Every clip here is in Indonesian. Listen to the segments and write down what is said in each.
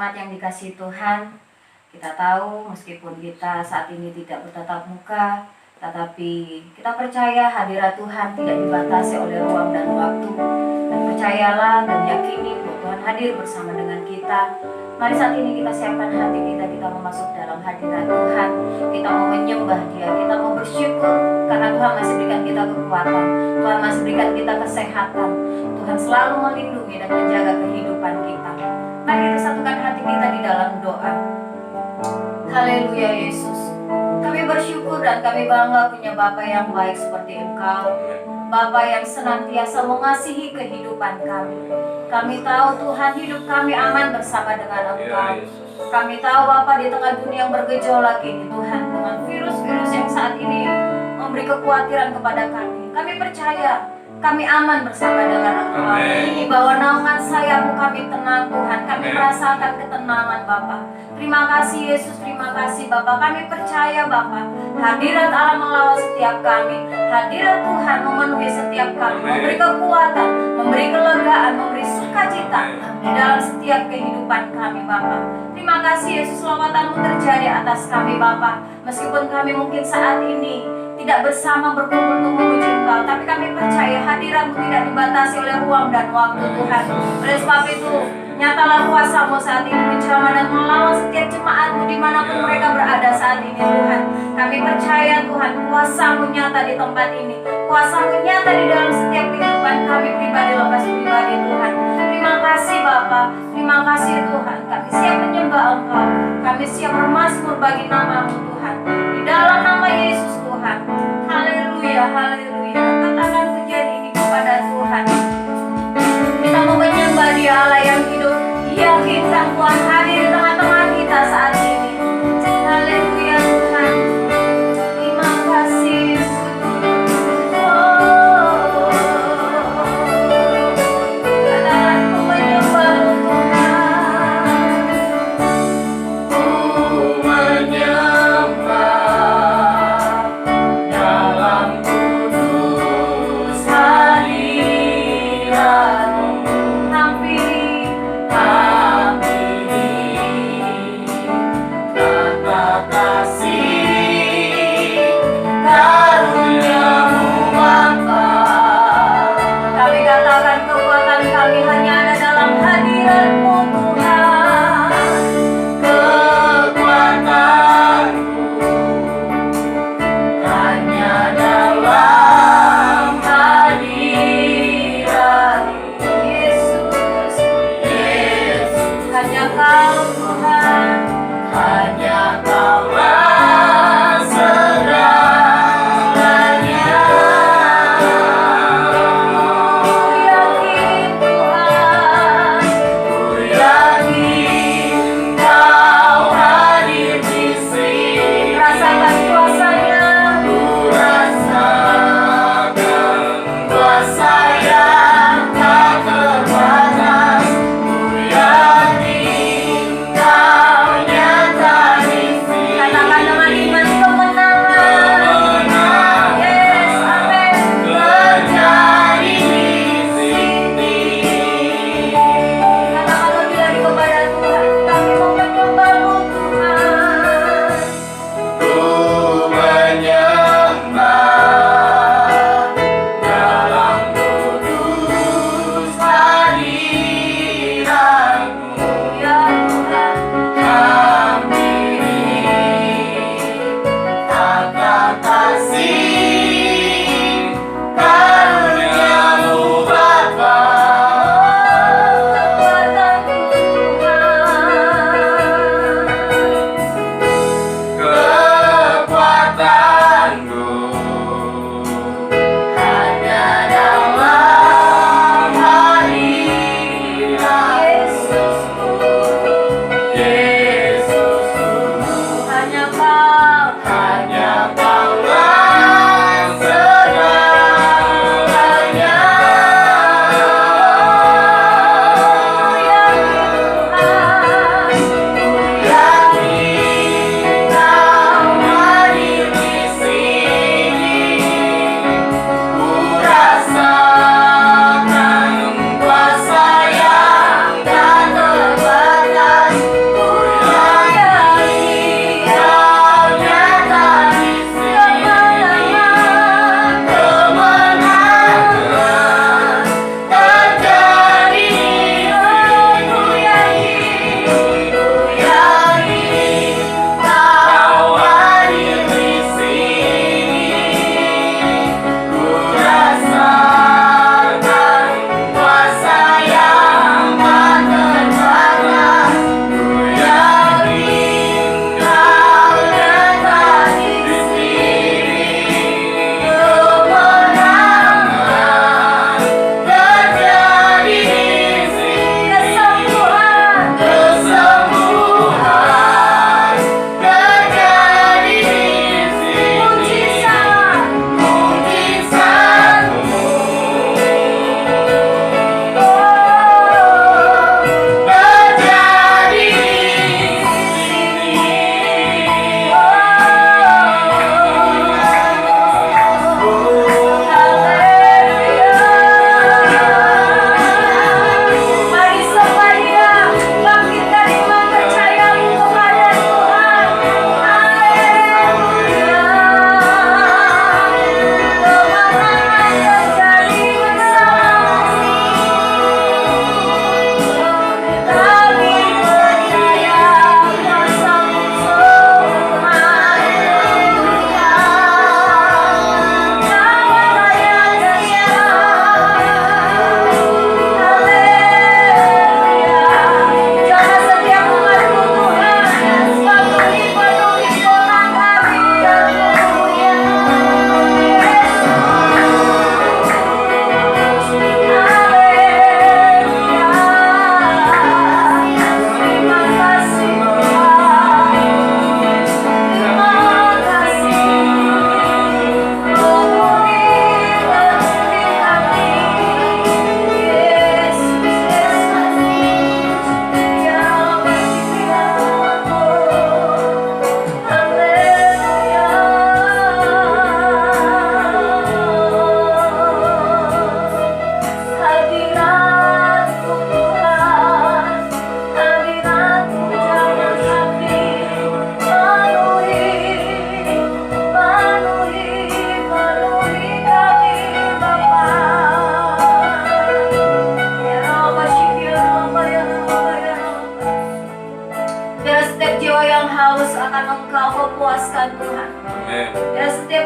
Jemaat yang dikasihi Tuhan, kita tahu meskipun kita saat ini tidak bertatap muka, tetapi kita percaya hadirat Tuhan tidak dibatasi oleh ruang dan waktu. Dan percayalah dan yakini bahwa Tuhan hadir bersama dengan kita. Mari saat ini kita siapkan hati kita mau masuk dalam hadirat Tuhan. Kita mau menyembah Dia, kita mau bersyukur karena Tuhan masih berikan kita kekuatan, Tuhan masih berikan kita kesehatan, Tuhan selalu melindungi dan menjaga kehidupan kita. Mari kita satukan hati kita di dalam doa. Haleluya Yesus. Kami bersyukur dan kami bangga punya Bapa yang baik seperti Engkau, Bapa yang senantiasa mengasihi kehidupan kami. Kami tahu Tuhan hidup kami aman bersama dengan Engkau. Kami tahu Bapa di tengah dunia yang bergejolak ini Tuhan, dengan virus-virus yang saat ini memberi kekhawatiran kepada kami. Kami percaya kami aman bersama dengan Engkau. Di bawah naungan sayap-Mu kami tenang Tuhan. Kami merasakan ketenangan Bapa. Terima kasih Yesus, terima kasih Bapa. Kami percaya Bapa, hadirat Allah mengawal setiap kami. Hadirat Tuhan memenuhi setiap kami, memberi kekuatan, memberi kelegaan, memberi sukacita di dalam setiap kehidupan kami Bapa. Terima kasih Yesus, selawat-Mu terjadi atas kami Bapa. Meskipun kami mungkin saat ini tidak bersama berkumpul untuk memuji Engkau, tapi kami percaya hadirat-Mu tidak dibatasi oleh ruang dan waktu Tuhan. Oleh sebab itu, nyatalah kuasa-Mu saat ini menjamah dan melawan setiap jemaat-Mu dimanapun mereka berada saat ini Tuhan. Kami percaya Tuhan, kuasa-Mu nyata di tempat ini, kuasa-Mu nyata di dalam setiap kehidupan kami pribadi lepas pribadi Tuhan. Terima kasih Bapa, terima kasih Tuhan. Kami siap menyembah Engkau, kami siap bermazmur bagi nama-Mu Tuhan. Di dalam nama Yesus Tuhan. Haleluya, haleluya. Katakan pujian ini kepada Tuhan. Kita mau menyembah Dia Allah yang hidup. Yakinkan Tuhan hadir di tengah-tengah kita saat ini. Haleluya Tuhan. Terima kasih Yesus. Katakan ku menyembah Tuhan. Ku menyembah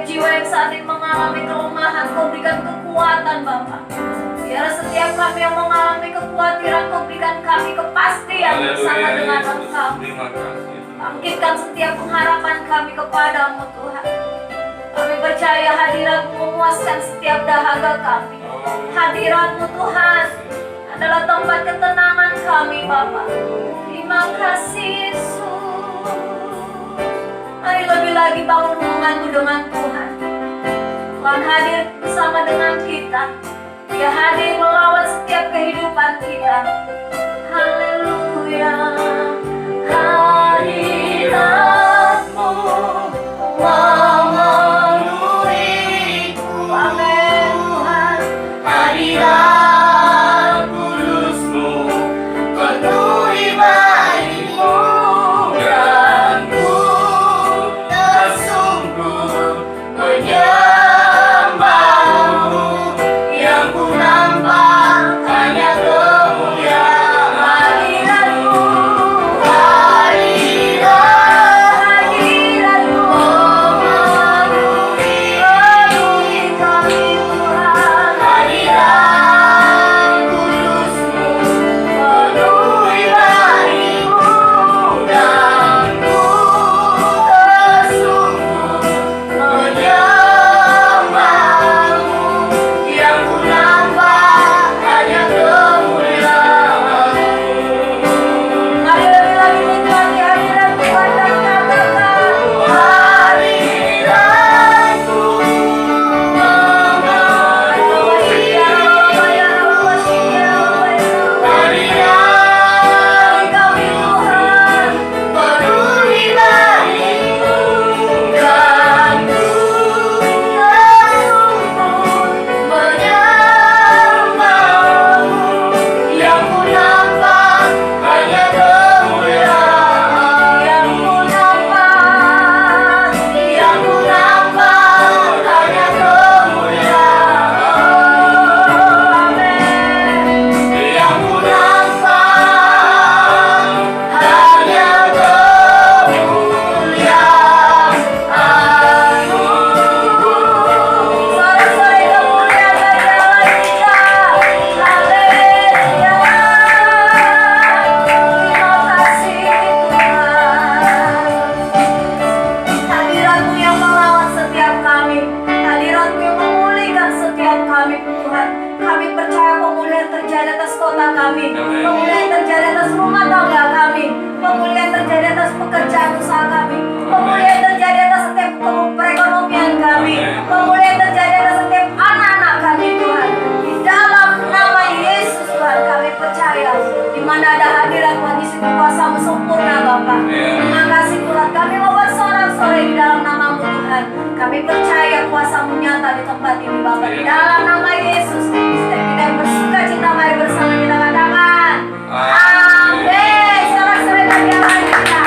jiwa yang saat ini mengalami kelemahan, Kau berikan kekuatan Bapa. Biar setiap kami yang mengalami kekhawatiran, Kau berikan kami kepastian bersama dengan Engkau. Bangkitkan setiap pengharapan kami kepadamu Tuhan. Kami percaya hadirat-Mu memuaskan setiap dahaga kami. Hadirat-Mu Tuhan adalah tempat ketenangan kami Bapa. Terima kasih Yesus. Mari lebih lagi bangun hubunganmu dengan Tuhan. Tuhan hadir bersama dengan kita. Dia hadir melawat setiap kehidupan kita. Haleluya. Hadirat-Mu memenuhiku. Amin Tuhan. Hadirat kudus-Mu penuhi badanku, dan ku tersungkur menyembah-Mu. Yang ku nampak hanya kemuliaan hadirat-Mu. Hadirat-Mu memenuhi kami Tuhan. Hadirat kudus-Mu penuhi badanku, dan ku tersungkur menyembah-Mu. Yang ku nampak hanya kemuliaan-Mu. Mari lebih lagi nikmati hadirat Tuhan dan katakan, Hadirat-Mu memenuhi hadirat kami Tuhan. penuhi badanku, dan ku tersungkur menyembah-Mu. Yang ku nampak hanya kemuliaan-Mu. Yang ku nampak, Yang ku nampak hanya kemuliaan-Mu. Yang ku nampak hanya kemuliaan-Mu. sore-sore kemuliaan bagi Allah kita. Haleluya. Terima kasih Tuhan. Hadirat-Mu yang melawat setiap kami. Hadirat-Mu yang memulihkan setiap kami Tuhan. Kami percaya pemulihan terjadi atas kota kami. Amin. Pemulihan terjadi atas rumah tangga kami. Pemulihan terjadi atas pekerjaan usaha kami. Pemulihan terjadi atas setiap perekonomian kami. Amin. Pemulihan terjadi atas setiap anak-anak kami Tuhan. Di dalam nama Yesus Tuhan kami percaya. Di mana ada hadirat Tuhan di situ kuasa-Mu sempurna Bapa. Terima kasih Tuhan. Kami mau bersorak-sorai di dalam nama-Mu Tuhan. Kami percaya kuasa-Mu nyata di tempat ini Bapa. Di dalam nama Yesus. Setiap kita yang bersuka cita mari bersama kita katakan. Amin. Sorak-sorai bagi Allah kita.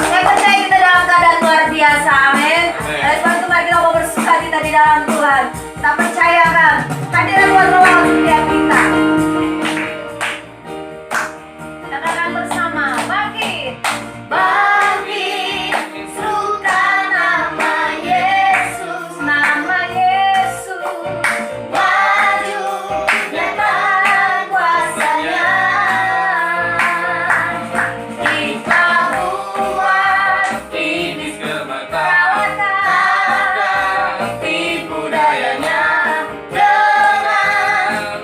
Saya percaya kita dalam keadaan luar biasa. Amin. Oleh sebab itu mari kita mau bersuka cita di dalam Tuhan. Kita percayakan hadirat Tuhan melawat setiap kita. Katakan bersama, bangkit. Bangkit, serukan nama Yesus, Nama Yesus. maju, nyatakan kuasa-Nya. Kita buat iblis kalahkan, tipu dayanya dengan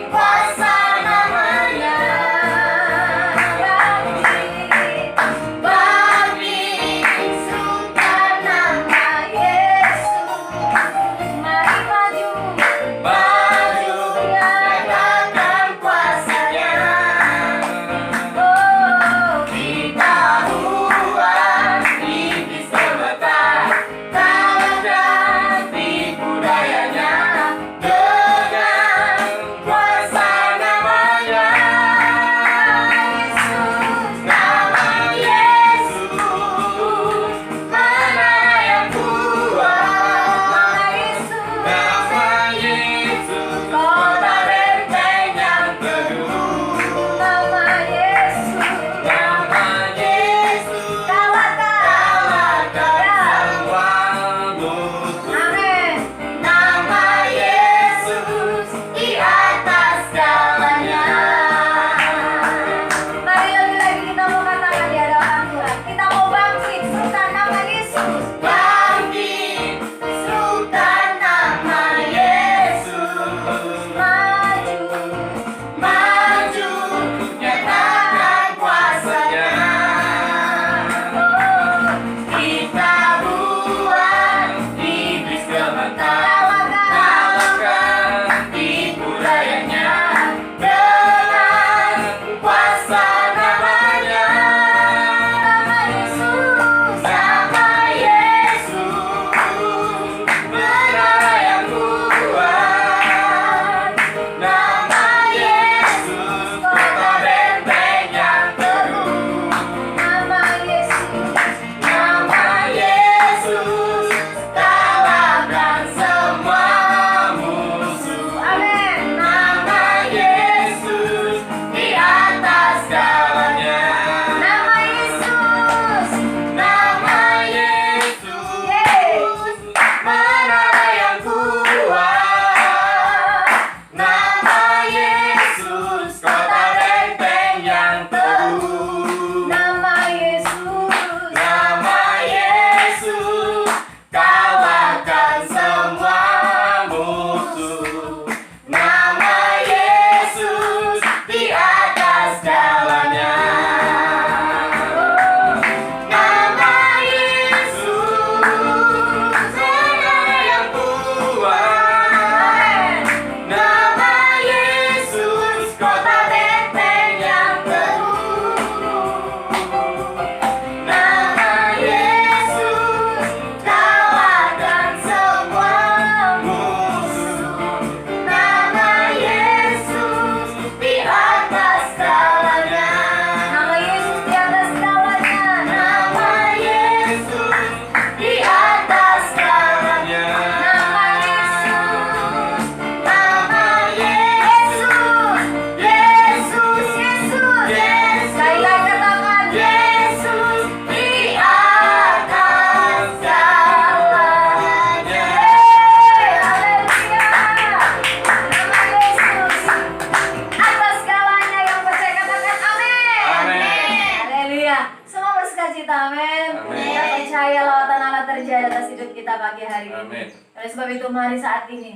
pagi hari ini. Amin. Oleh sebab itu mari saat ini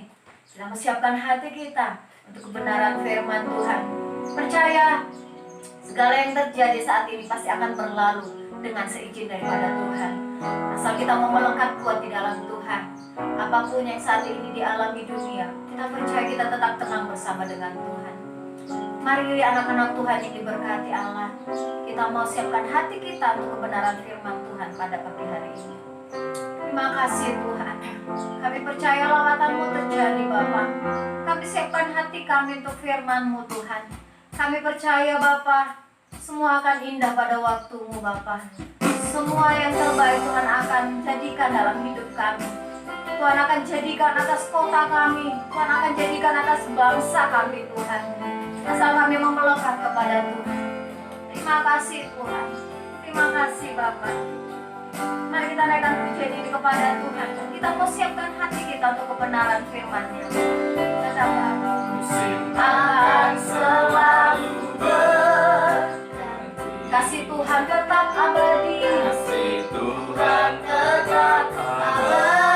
kita persiapkan hati kita untuk kebenaran firman Tuhan. Percaya segala yang terjadi saat ini pasti akan berlalu dengan seizin daripada Tuhan. Asal kita mau melekat kuat di dalam Tuhan. Apapun yang saat ini dialami dunia, kita percaya kita tetap tenang bersama dengan Tuhan. Mari anak-anak Tuhan yang diberkati Allah, kita mau siapkan hati kita untuk kebenaran firman Tuhan pada pagi hari ini. Terima kasih Tuhan. Kami percaya lawatan-Mu terjadi Bapa. Kami siapkan hati kami untuk firman-Mu Tuhan. Kami percaya Bapa, semua akan indah pada waktu-Mu Bapa. Semua yang terbaik Tuhan akan jadikan dalam hidup kami. Tuhan akan jadikan atas kota kami. Tuhan akan jadikan atas bangsa kami Tuhan. Asal kami mau melekat kepada Tuhan. Terima kasih Tuhan. Terima kasih Bapa. Mari kita naikkan pujian ini kepada Tuhan. Kita mau siapkan hati kita untuk kebenaran firman-Nya. Katakan, Musim akan selalu berganti, kasih Tuhan tetap abadi. kasih Tuhan tetap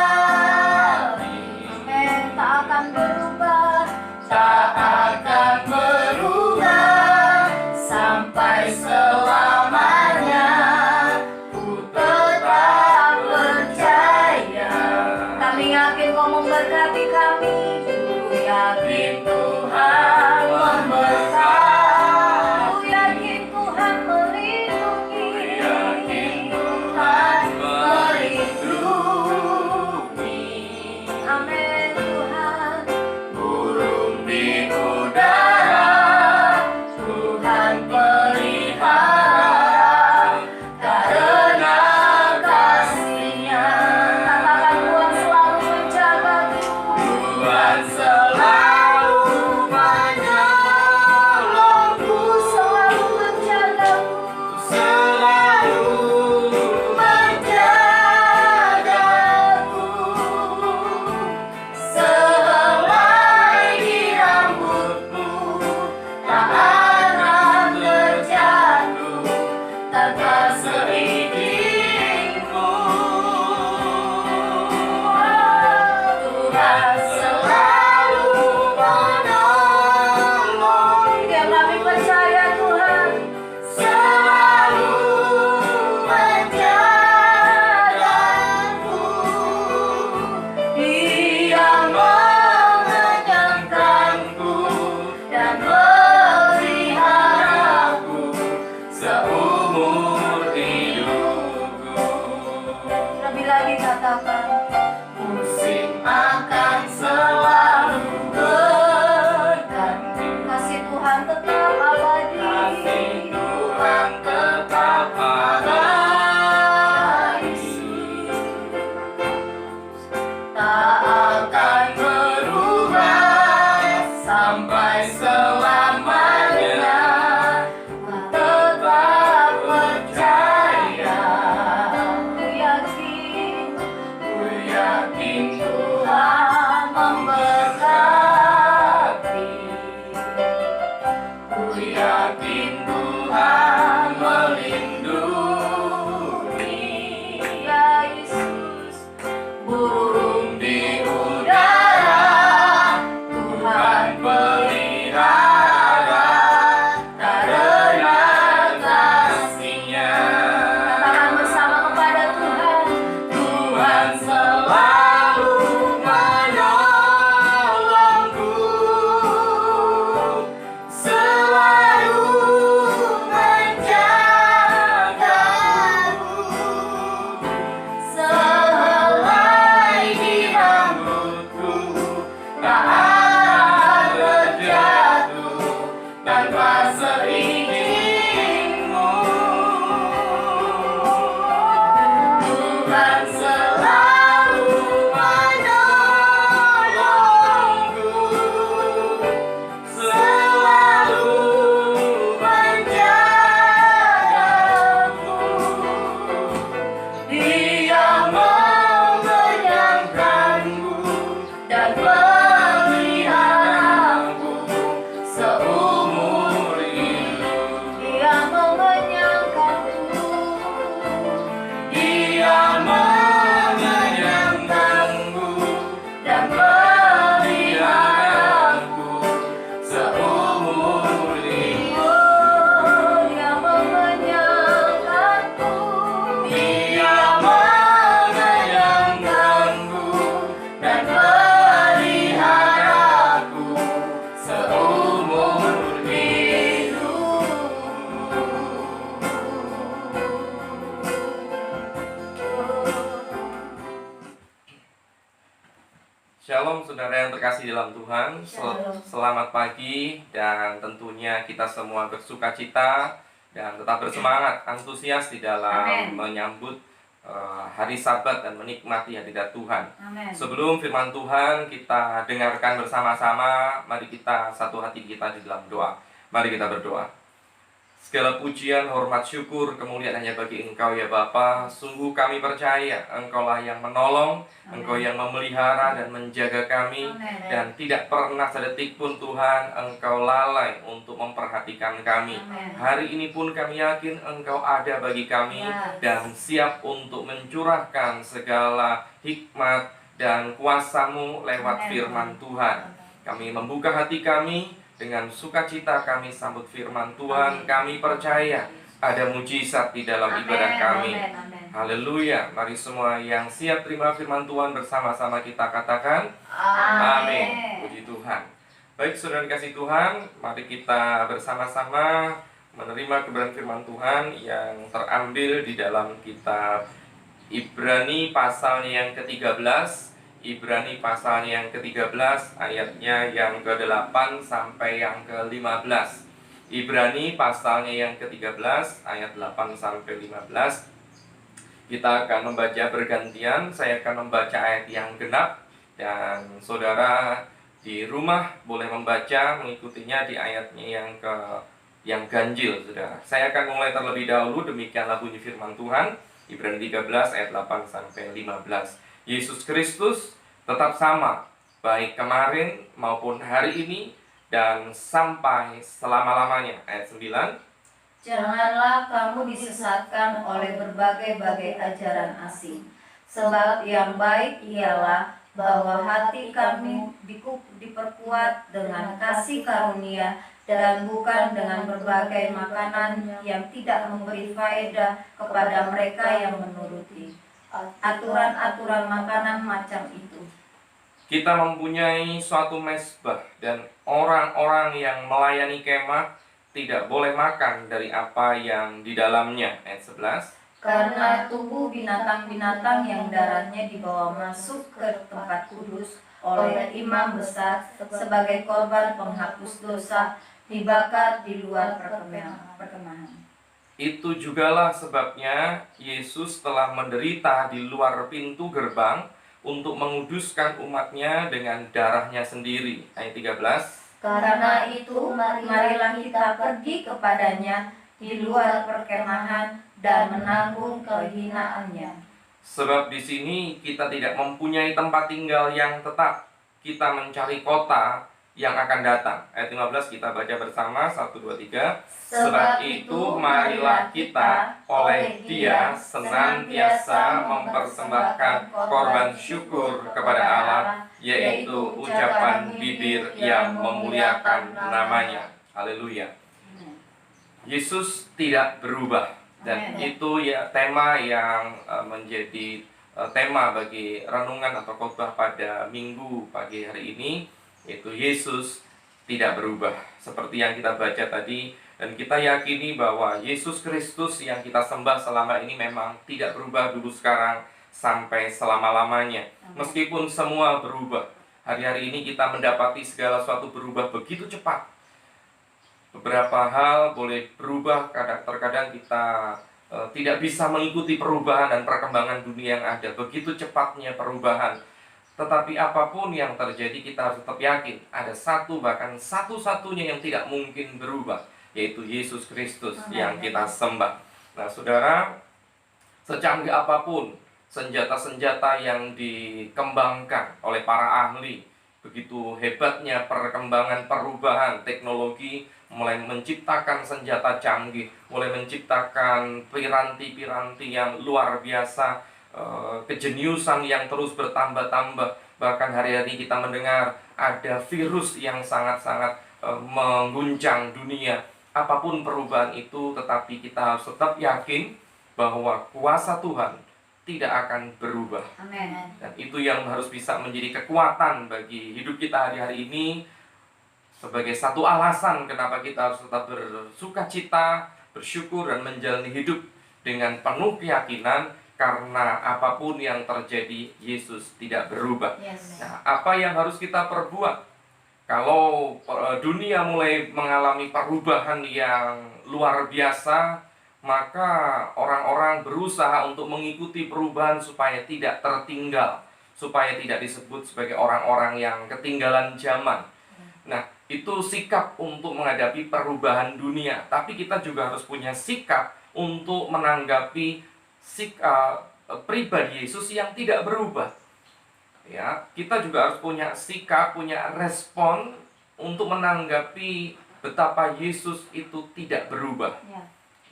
abadi, Amin. Tak akan berubah. tak akan berubah sampai selamanya. Ku tetap percaya, Kami yakin Kau memberkati kami. ku yakin Tuhan memberkati, Ku yakin Tuhan melindungi. ku yakin Tuhan melindungi. Amin Tuhan. Burung di udara Tuhan pelihara, karena kasih-Nya. Katakan Tuhan selalu menjagaku. Tuhan selalu menolongku, Selalu menjagaku. selalu menjagaku. Sehelai di rambutmu tak akan terjatuh tanpa seizinku. Tuhan selalu menolong, Yang kami percaya Tuhan. selalu menjagaku. Dia mengenyangkanku dan meliharaku seumur hidupku. Lebih lagi katakan, Musim akan selalu berganti, kasih Tuhan tetap abadi. kasih Tuhan tetap abadi, tak akan berubah sampai selamanya. Ku tetap percaya, Ku yakin ku yakin Tuhan memberkati, ku yakin Tuhan melindungi. ya Yesus. Burung di udara Tuhan pelihara, karena kasih-Nya. Katakan bersama kepada Tuhan. Tuhan selalu menolongku, selalu menjagaku. Sehelai Shalom saudara yang terkasih dalam Tuhan. Shalom. Selamat pagi, dan tentunya kita semua bersuka cita dan tetap bersemangat, antusias di dalam Amen. menyambut hari Sabat dan menikmati hadirat Tuhan. Amin. Sebelum firman Tuhan kita dengarkan bersama-sama, mari kita satu hati kita di dalam doa. Mari kita berdoa. Segala pujian, hormat, syukur, kemuliaan hanya bagi Engkau ya Bapa. Sungguh kami percaya Engkaulah yang menolong, Amen. Engkau yang memelihara dan menjaga kami. Amen. Dan tidak pernah sedetik pun Tuhan Engkau lalai untuk memperhatikan kami. Amen. Hari ini pun kami yakin Engkau ada bagi kami, Yes. dan siap untuk mencurahkan segala hikmat dan kuasa-Mu lewat Amen. firman Tuhan. Kami membuka hati kami, dengan sukacita kami sambut firman Tuhan. Amin. Kami percaya ada mujizat di dalam ibadah kami. Amen. Amen. Haleluya. Mari semua yang siap terima firman Tuhan bersama-sama kita katakan Amin. Puji Tuhan. Baik saudara dikasih Tuhan, mari kita bersama-sama menerima kebenaran firman Tuhan yang terambil di dalam kitab Ibrani pasalnya yang ke-13. Ibrani pasalnya yang ke-13, ayatnya yang ke-8 sampai yang ke-15. Ibrani pasalnya yang ke-13, ayat 8 sampai 15. Kita akan membaca bergantian. Saya akan membaca ayat yang genap, dan saudara di rumah boleh membaca mengikutinya di ayatnya yang ganjil, saudara. Saya akan mulai terlebih dahulu. Demikianlah bunyi firman Tuhan. Ibrani 13 ayat 8 sampai 15. Yesus Kristus tetap sama, baik kemarin maupun hari ini dan sampai selama-lamanya. Ayat 9. Janganlah kamu disesatkan oleh berbagai-bagai ajaran asing, sebab yang baik ialah bahwa hati kami diperkuat dengan kasih karunia dan bukan dengan berbagai makanan yang tidak memberi faedah kepada mereka yang menuruti aturan-aturan makanan macam itu. Kita mempunyai suatu mezbah, dan orang-orang yang melayani kemah tidak boleh makan dari apa yang di dalamnya. Ayat 11. Karena tubuh binatang-binatang yang darahnya dibawa masuk ke tempat kudus oleh imam besar sebagai korban penghapus dosa dibakar di luar perkemahan. Itu jugalah sebabnya Yesus telah menderita di luar pintu gerbang untuk menguduskan umatnya dengan darahnya sendiri. Ayat 13. Karena itu marilah kita pergi kepadanya di luar perkemahan dan menanggung kehinaannya. Sebab di sini kita tidak mempunyai tempat tinggal yang tetap. Kita mencari kota yang akan datang. Ayat 15 kita baca bersama. 1, 2, 3. Sebab itu marilah kita oleh Dia senantiasa mempersembahkan korban syukur kepada Allah, yaitu ucapan bibir yang memuliakan namanya. Haleluya. Yesus tidak berubah, dan itu ya tema yang menjadi tema bagi renungan atau khotbah pada minggu pagi hari ini, yaitu Yesus tidak berubah. Seperti yang kita baca tadi, dan kita yakini bahwa Yesus Kristus yang kita sembah selama ini memang tidak berubah dulu, sekarang, sampai selama-lamanya. Meskipun semua berubah, hari-hari ini kita mendapati segala sesuatu berubah begitu cepat. Beberapa hal boleh berubah, terkadang kita tidak bisa mengikuti perubahan dan perkembangan dunia yang ada. Begitu cepatnya perubahan. Tetapi apapun yang terjadi, kita harus tetap yakin ada satu, bahkan satu-satunya yang tidak mungkin berubah, yaitu Yesus Kristus yang kita sembah. Nah saudara, secanggih apapun senjata-senjata yang dikembangkan oleh para ahli, begitu hebatnya perkembangan perubahan teknologi, mulai menciptakan senjata canggih, mulai menciptakan piranti-piranti yang luar biasa, kejeniusan yang terus bertambah-tambah. Bahkan hari-hari kita mendengar ada virus yang sangat-sangat mengguncang dunia. Apapun perubahan itu, tetapi kita harus tetap yakin bahwa kuasa Tuhan tidak akan berubah. Amin. Dan itu yang harus bisa menjadi kekuatan bagi hidup kita hari-hari ini, sebagai satu alasan kenapa kita harus tetap bersuka cita, bersyukur, dan menjalani hidup dengan penuh keyakinan, karena apapun yang terjadi, Yesus tidak berubah. Yes. Nah, apa yang harus kita perbuat? Kalau dunia mulai mengalami perubahan yang luar biasa, maka orang-orang berusaha untuk mengikuti perubahan supaya tidak tertinggal, supaya tidak disebut sebagai orang-orang yang ketinggalan zaman. Nah, itu sikap untuk menghadapi perubahan dunia. Tapi kita juga harus punya sikap untuk menanggapi pribadi Yesus yang tidak berubah. Ya, kita juga harus punya sikap, punya respon untuk menanggapi betapa Yesus itu tidak berubah. Ya.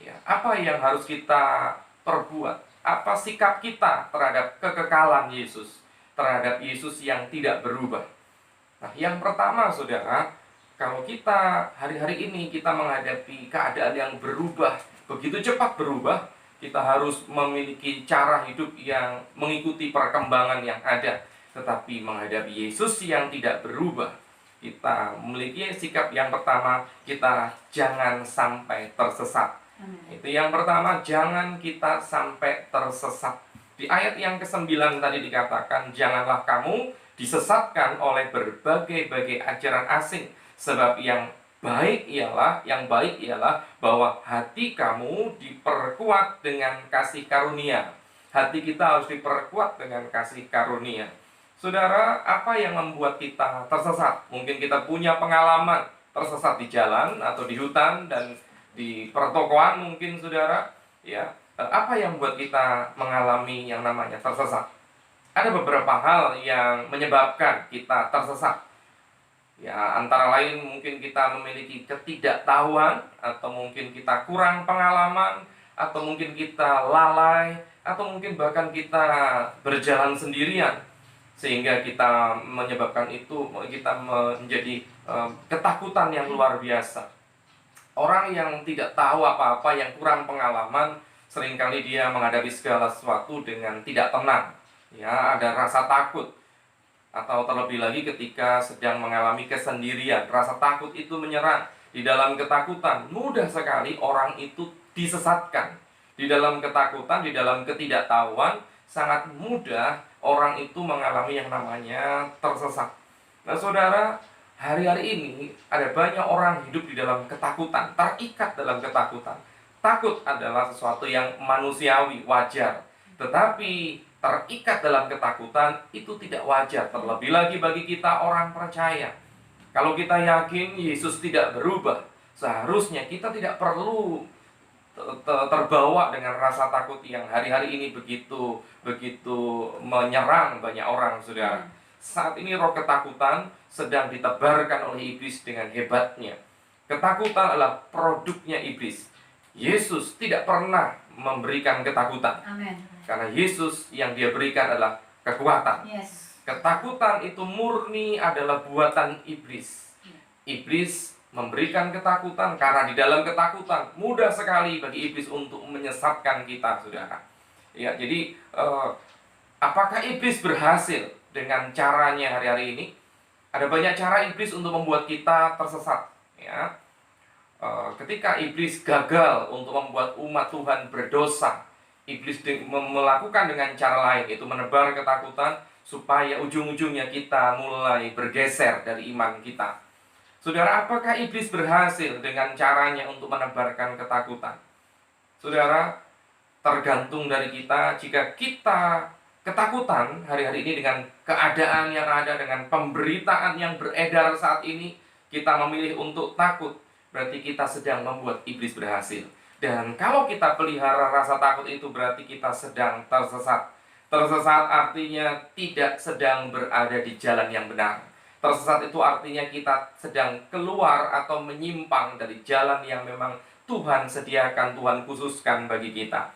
Ya, apa yang harus kita perbuat? Apa sikap kita terhadap kekekalan Yesus, terhadap Yesus yang tidak berubah? Nah, yang pertama, saudara, kalau kita hari-hari ini kita menghadapi keadaan yang berubah, begitu cepat berubah, kita harus memiliki cara hidup yang mengikuti perkembangan yang ada. Tetapi menghadapi Yesus yang tidak berubah, kita memiliki sikap yang pertama, kita jangan sampai tersesat. Itu yang pertama, jangan kita sampai tersesat. Di ayat yang ke-9 tadi dikatakan, janganlah kamu disesatkan oleh berbagai-bagai ajaran asing, sebab yang baik ialah bahwa hati kamu diperkuat dengan kasih karunia. Hati kita harus diperkuat dengan kasih karunia. Saudara, apa yang membuat kita tersesat? Mungkin kita punya pengalaman tersesat di jalan atau di hutan dan di pertokoan mungkin, saudara. Ya, apa yang membuat kita mengalami yang namanya tersesat? Ada beberapa hal yang menyebabkan kita tersesat. Ya, antara lain mungkin kita memiliki ketidaktahuan, atau mungkin kita kurang pengalaman, atau mungkin kita lalai, atau mungkin bahkan kita berjalan sendirian, sehingga kita menyebabkan itu kita menjadi ketakutan yang luar biasa. Orang yang tidak tahu apa-apa, yang kurang pengalaman, seringkali dia menghadapi segala sesuatu dengan tidak tenang. Ya, ada rasa takut. Atau terlebih lagi ketika sedang mengalami kesendirian, rasa takut itu menyerang. Di dalam ketakutan, mudah sekali orang itu disesatkan. Di dalam ketakutan, di dalam ketidaktahuan, sangat mudah orang itu mengalami yang namanya tersesat. Nah, saudara, hari-hari ini ada banyak orang hidup di dalam ketakutan, terikat dalam ketakutan. Takut adalah sesuatu yang manusiawi, wajar. Tetapi terikat dalam ketakutan itu tidak wajar, terlebih lagi bagi kita orang percaya. Kalau kita yakin Yesus tidak berubah, seharusnya kita tidak perlu terbawa dengan rasa takut yang hari-hari ini begitu menyerang banyak orang, saudara. Saat ini roh ketakutan sedang ditebarkan oleh iblis dengan hebatnya. Ketakutan adalah produknya iblis. Yesus tidak pernah memberikan ketakutan. Amin. Karena Yesus yang dia berikan adalah kekuatan. Yes. Ketakutan itu murni adalah buatan iblis. Iblis memberikan ketakutan karena di dalam ketakutan mudah sekali bagi iblis untuk menyesatkan kita, saudara. Ya, jadi apakah iblis berhasil dengan caranya hari-hari ini? Ada banyak cara iblis untuk membuat kita tersesat. Ya, ketika iblis gagal untuk membuat umat Tuhan berdosa, iblis melakukan dengan cara lain, yaitu menebar ketakutan supaya ujung-ujungnya kita mulai bergeser dari iman kita. Saudara, apakah iblis berhasil dengan caranya untuk menebarkan ketakutan? Saudara, tergantung dari kita. Jika kita ketakutan hari-hari ini dengan keadaan yang ada, dengan pemberitaan yang beredar saat ini, kita memilih untuk takut, berarti kita sedang membuat iblis berhasil. Dan kalau kita pelihara rasa takut itu, berarti kita sedang tersesat. Tersesat artinya tidak sedang berada di jalan yang benar. Tersesat itu artinya kita sedang keluar atau menyimpang dari jalan yang memang Tuhan sediakan, Tuhan khususkan bagi kita.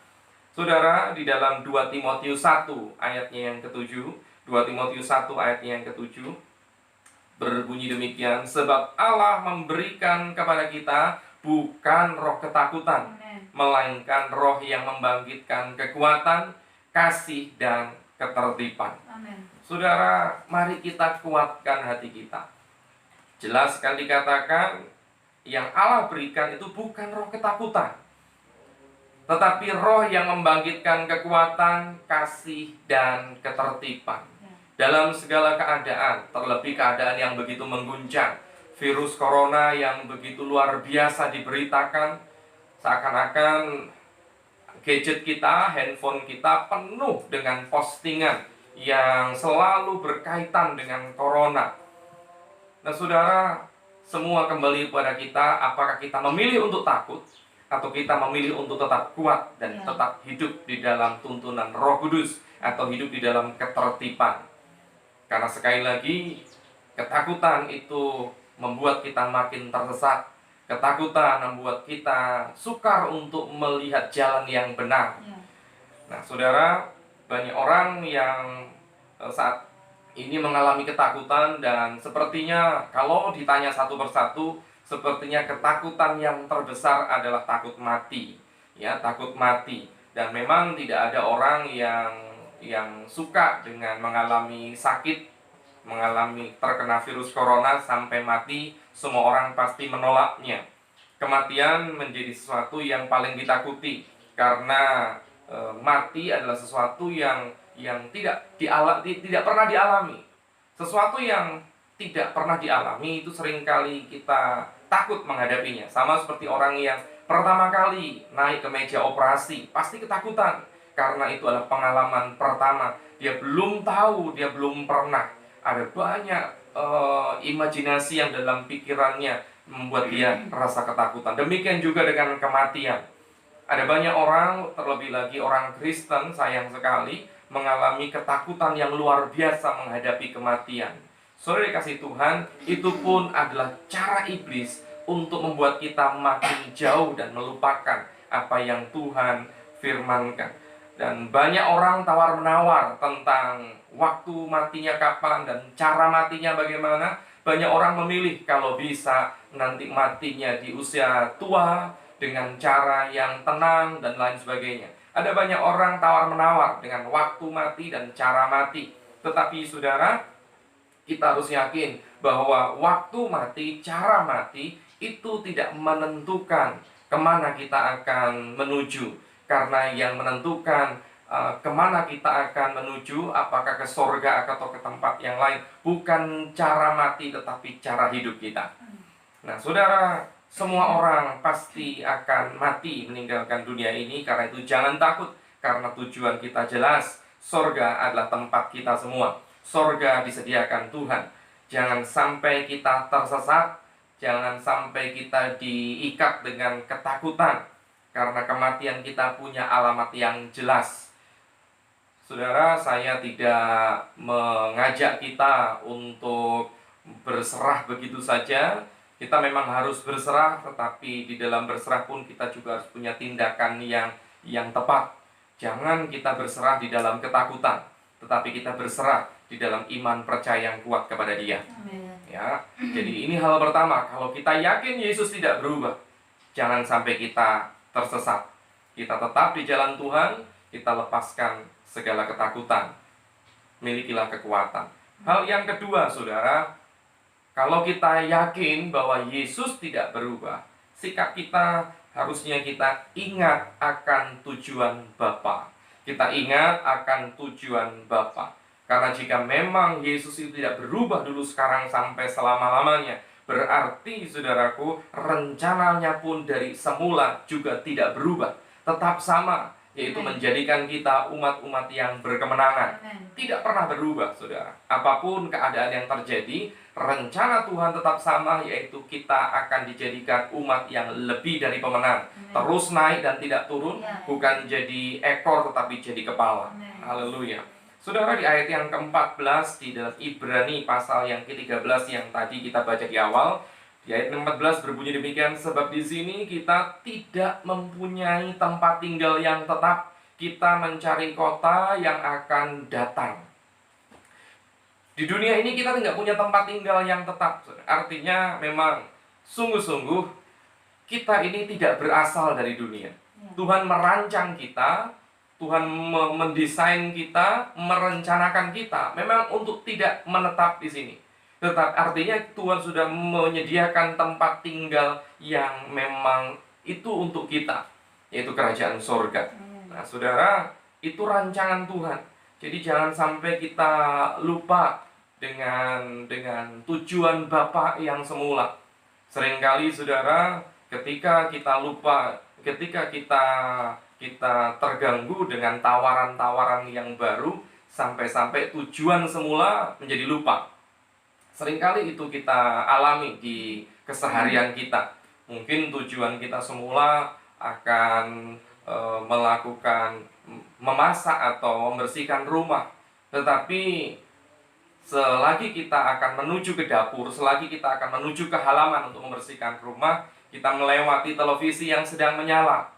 Saudara, di dalam 2 Timotius 1 ayatnya yang ke-7, 2 Timotius 1 ayatnya yang ke-7 berbunyi demikian, sebab Allah memberikan kepada kita bukan roh ketakutan, melainkan roh yang membangkitkan kekuatan, kasih, dan ketertiban. Amin. Saudara, mari kita kuatkan hati kita. Jelas sekali dikatakan, yang Allah berikan itu bukan roh ketakutan. tetapi roh yang membangkitkan kekuatan, kasih, dan ketertiban dalam segala keadaan, terlebih keadaan yang begitu mengguncang. Virus corona yang begitu luar biasa diberitakan, seakan-akan gadget kita, handphone kita penuh dengan postingan yang selalu berkaitan dengan corona. Nah, saudara, semua kembali kepada kita, apakah kita memilih untuk takut atau kita memilih untuk tetap kuat dan tetap hidup di dalam tuntunan Roh Kudus atau hidup di dalam ketertiban. Karena sekali lagi, ketakutan itu membuat kita makin tersesat. Ketakutan membuat kita sukar untuk melihat jalan yang benar. Nah, saudara, banyak orang yang saat ini mengalami ketakutan, dan sepertinya kalau ditanya satu persatu, sepertinya ketakutan yang terbesar adalah takut mati. Ya, takut mati. Dan memang tidak ada orang yang suka dengan mengalami sakit, mengalami terkena virus corona sampai mati. Semua orang pasti menolaknya. Kematian menjadi sesuatu yang paling ditakuti, karena mati adalah sesuatu yang tidak pernah dialami. Sesuatu yang tidak pernah dialami itu seringkali kita takut menghadapinya. Sama seperti orang yang pertama kali naik ke meja operasi, pasti ketakutan, karena itu adalah pengalaman pertama. Dia belum tahu, dia belum pernah. Ada banyak imajinasi yang dalam pikirannya membuat dia rasa ketakutan. Demikian juga dengan kematian. Ada banyak orang, terlebih lagi orang Kristen, sayang sekali, mengalami ketakutan yang luar biasa menghadapi kematian. Saudara dikasih Tuhan, itu pun adalah cara iblis untuk membuat kita makin jauh dan melupakan apa yang Tuhan firmankan. Dan banyak orang tawar-menawar tentang waktu matinya kapan dan cara matinya bagaimana. Banyak orang memilih kalau bisa nanti matinya di usia tua dengan cara yang tenang dan lain sebagainya. Ada banyak orang tawar-menawar dengan waktu mati dan cara mati. Tetapi saudara, kita harus yakin bahwa waktu mati, cara mati itu tidak menentukan kemana kita akan menuju. Karena yang menentukan kemana kita akan menuju, apakah ke sorga atau ke tempat yang lain, bukan cara mati tetapi cara hidup kita. Nah, saudara, semua orang pasti akan mati meninggalkan dunia ini. Karena itu jangan takut, karena tujuan kita jelas. Sorga adalah tempat kita semua. Sorga disediakan Tuhan. Jangan sampai kita tersesat, jangan sampai kita diikat dengan ketakutan, karena kematian kita punya alamat yang jelas. Saudara, saya tidak mengajak kita untuk berserah begitu saja. Kita memang harus berserah, tetapi di dalam berserah pun kita juga harus punya tindakan yang tepat. Jangan kita berserah di dalam ketakutan, tetapi kita berserah di dalam iman percaya yang kuat kepada Dia. Ya, jadi ini hal pertama. Kalau kita yakin Yesus tidak berubah, jangan sampai kita tersesat. Kita tetap di jalan Tuhan, kita lepaskan segala ketakutan. Milikilah kekuatan. Hal yang kedua, saudara, kalau kita yakin bahwa Yesus tidak berubah, sikap kita harusnya kita ingat akan tujuan Bapa. Kita ingat akan tujuan Bapa. Karena jika memang Yesus itu tidak berubah dulu, sekarang, sampai selama-lamanya, berarti saudaraku, rencananya pun dari semula juga tidak berubah, tetap sama, yaitu menjadikan kita umat-umat yang berkemenangan. Tidak pernah berubah, saudara. Apapun keadaan yang terjadi, rencana Tuhan tetap sama, yaitu kita akan dijadikan umat yang lebih dari pemenang. Terus naik dan tidak turun, bukan jadi ekor tetapi jadi kepala. Haleluya. Saudara, di ayat yang ke-14 di dalam Ibrani pasal yang ke-13 yang tadi kita baca di awal, di ayat 14 berbunyi demikian, sebab di sini kita tidak mempunyai tempat tinggal yang tetap, kita mencari kota yang akan datang. Di dunia ini kita tidak punya tempat tinggal yang tetap. Artinya memang sungguh-sungguh kita ini tidak berasal dari dunia. Tuhan merancang kita, Tuhan mendesain kita, merencanakan kita memang untuk tidak menetap di sini. Tetapi artinya Tuhan sudah menyediakan tempat tinggal yang memang itu untuk kita. yaitu kerajaan sorga. Nah, saudara, itu rancangan Tuhan. Jadi jangan sampai kita lupa dengan tujuan Bapa yang semula. Seringkali saudara, ketika kita lupa, ketika kita terganggu dengan tawaran-tawaran yang baru, sampai-sampai tujuan semula menjadi lupa. Seringkali itu kita alami di keseharian kita. Mungkin tujuan kita semula akan melakukan memasak atau membersihkan rumah, tetapi selagi kita akan menuju ke dapur, selagi kita akan menuju ke halaman untuk membersihkan rumah, kita melewati televisi yang sedang menyala.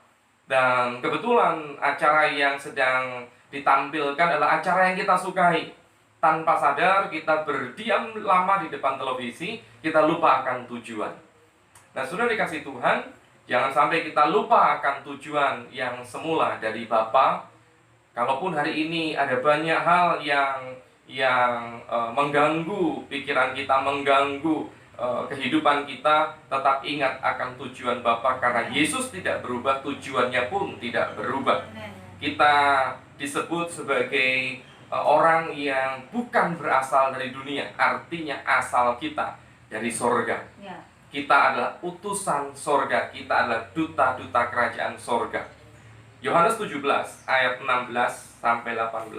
Dan kebetulan acara yang sedang ditampilkan adalah acara yang kita sukai. Tanpa sadar kita berdiam lama di depan televisi, kita lupa akan tujuan. Nah, sudah dikasih Tuhan, jangan sampai kita lupa akan tujuan yang semula dari Bapa. Kalaupun hari ini ada banyak hal yang mengganggu pikiran kita, mengganggu kehidupan kita, tetap ingat akan tujuan Bapa, karena Yesus tidak berubah, tujuannya pun tidak berubah. Kita disebut sebagai orang yang bukan berasal dari dunia, artinya asal kita dari sorga. Kita adalah utusan sorga, kita adalah duta-duta kerajaan sorga. Yohanes 17 ayat 16 sampai 18.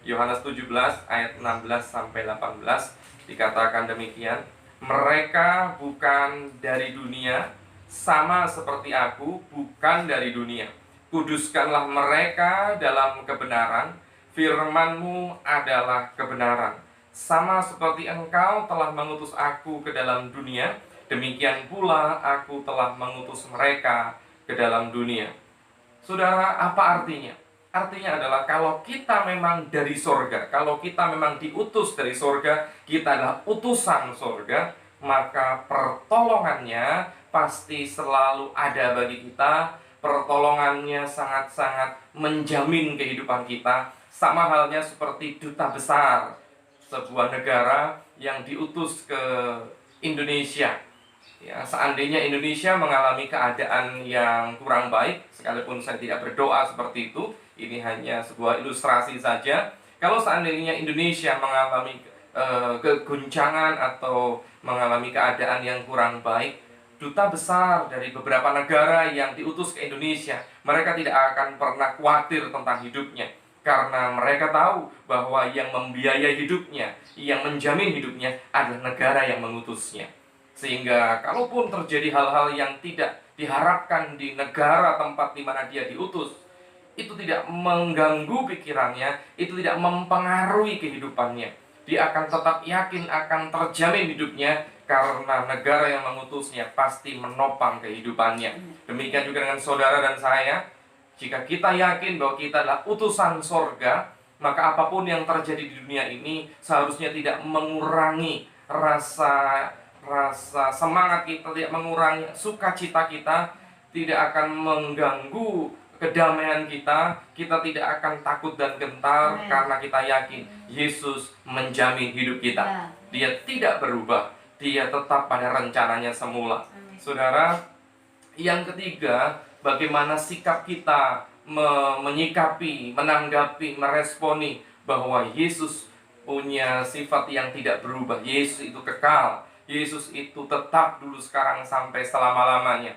Yohanes 17 ayat 16 sampai 18 dikatakan demikian, mereka bukan dari dunia, sama seperti aku bukan dari dunia. Kuduskanlah mereka dalam kebenaran, firman-Mu adalah kebenaran. Sama seperti Engkau telah mengutus aku ke dalam dunia, demikian pula aku telah mengutus mereka ke dalam dunia. Saudara, apa artinya? Artinya adalah kalau kita memang dari sorga, kalau kita memang diutus dari sorga, kita adalah utusan sorga, maka pertolongannya pasti selalu ada bagi kita. Pertolongannya sangat-sangat menjamin kehidupan kita. Sama halnya seperti duta besar sebuah negara yang diutus ke Indonesia. Ya, seandainya Indonesia mengalami keadaan yang kurang baik, sekalipun saya tidak berdoa seperti itu, ini hanya sebuah ilustrasi saja. Kalau seandainya Indonesia mengalami keguncangan atau mengalami keadaan yang kurang baik, duta besar dari beberapa negara yang diutus ke Indonesia, mereka tidak akan pernah khawatir tentang hidupnya, karena mereka tahu bahwa yang membiayai hidupnya, yang menjamin hidupnya adalah negara yang mengutusnya. Sehingga kalaupun terjadi hal-hal yang tidak diharapkan di negara tempat di mana dia diutus, itu tidak mengganggu pikirannya, itu tidak mempengaruhi kehidupannya. Dia akan tetap yakin akan terjamin hidupnya, karena negara yang mengutusnya pasti menopang kehidupannya. Demikian juga dengan saudara dan saya. Jika kita yakin bahwa kita adalah utusan sorga, maka apapun yang terjadi di dunia ini seharusnya tidak mengurangi rasa semangat kita, tidak mengurangi sukacita kita, tidak akan mengganggu kedamaian kita. Kita tidak akan takut dan gentar. Amen. Karena kita yakin Yesus menjamin hidup kita. Dia tidak berubah, dia tetap pada rencananya semula. Amen. Saudara, yang ketiga, bagaimana sikap kita menyikapi, menanggapi, meresponi bahwa Yesus punya sifat yang tidak berubah. Yesus itu kekal, Yesus itu tetap dulu, sekarang, sampai selama-lamanya.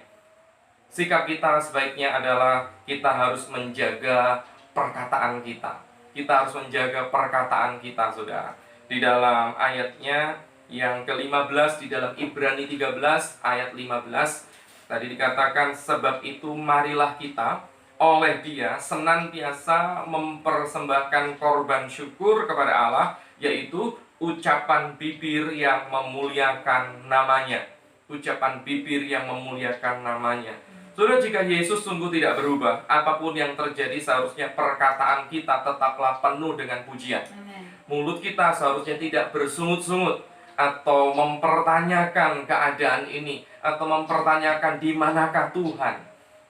Sikap kita sebaiknya adalah kita harus menjaga perkataan kita. Kita harus menjaga perkataan kita, saudara. Di dalam ayatnya yang ke-15, di dalam Ibrani 13 ayat 15, tadi dikatakan, sebab itu marilah kita oleh Dia senantiasa mempersembahkan korban syukur kepada Allah, yaitu ucapan bibir yang memuliakan namanya. Ucapan bibir yang memuliakan namanya. Saudara, jika Yesus sungguh tidak berubah, apapun yang terjadi seharusnya perkataan kita tetaplah penuh dengan pujian. Amen. Mulut kita seharusnya tidak bersungut-sungut atau mempertanyakan keadaan ini, atau mempertanyakan di manakah Tuhan.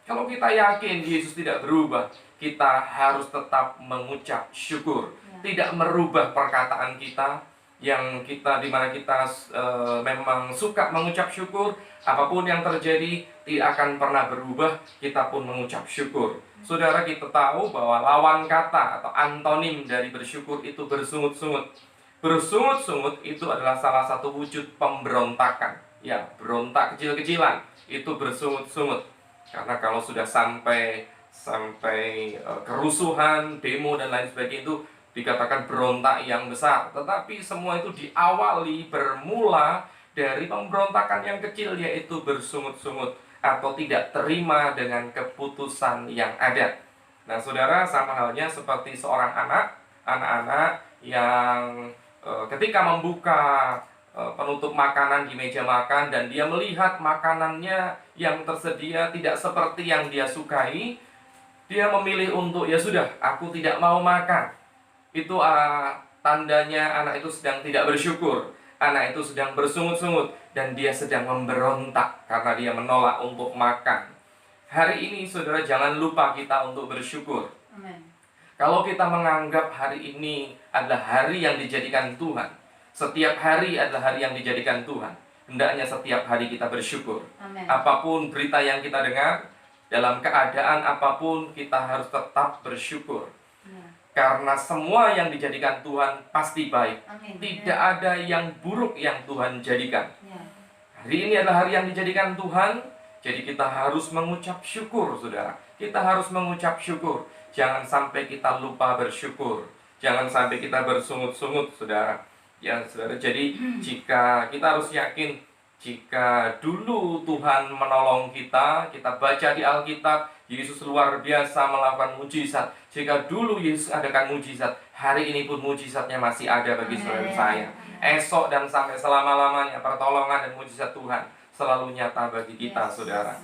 Kalau kita yakin Yesus tidak berubah, kita harus tetap mengucap syukur. Tidak merubah perkataan kita, dimana kita memang suka mengucap syukur, apapun yang terjadi tidak akan pernah berubah, kita pun mengucap syukur. Saudara, kita tahu bahwa lawan kata atau antonim dari bersyukur itu bersungut-sungut. Bersungut-sungut itu adalah salah satu wujud pemberontakan. Ya, berontak kecil-kecilan itu bersungut-sungut. Karena kalau sudah sampai kerusuhan, demo dan lain sebagainya itu dikatakan berontak yang besar. Tetapi semua itu diawali bermula dari pemberontakan yang kecil, yaitu bersungut-sungut atau tidak terima dengan keputusan yang ada. Nah, saudara, sama halnya seperti seorang anak-anak yang ketika membuka penutup makanan di meja makan dan dia melihat makanannya yang tersedia tidak seperti yang dia sukai, dia memilih untuk ya sudah, aku tidak mau makan. Itu tandanya anak itu sedang tidak bersyukur. Anak itu sedang bersungut-sungut dan dia sedang memberontak karena dia menolak untuk makan. Hari ini, saudara, jangan lupa kita untuk bersyukur. Amen. Kalau kita menganggap hari ini adalah hari yang dijadikan Tuhan, setiap hari adalah hari yang dijadikan Tuhan, hendaknya setiap hari kita bersyukur. Amen. Apapun berita yang kita dengar, dalam keadaan apapun kita harus tetap bersyukur. Karena semua yang dijadikan Tuhan pasti baik. Amin. Tidak ada yang buruk yang Tuhan jadikan. Ya. Hari ini adalah hari yang dijadikan Tuhan, jadi kita harus mengucap syukur, saudara. Kita harus mengucap syukur. Jangan sampai kita lupa bersyukur. Jangan sampai kita bersungut-sungut, saudara. Ya, saudara. Jadi jika kita harus yakin, jika dulu Tuhan menolong kita, kita baca di Alkitab, Yesus luar biasa melakukan mujizat. Jika dulu Yesus adakan mujizat, hari ini pun mujizatnya masih ada bagi saudara saya. Esok dan sampai selama-lamanya pertolongan dan mujizat Tuhan selalu nyata bagi kita, saudara.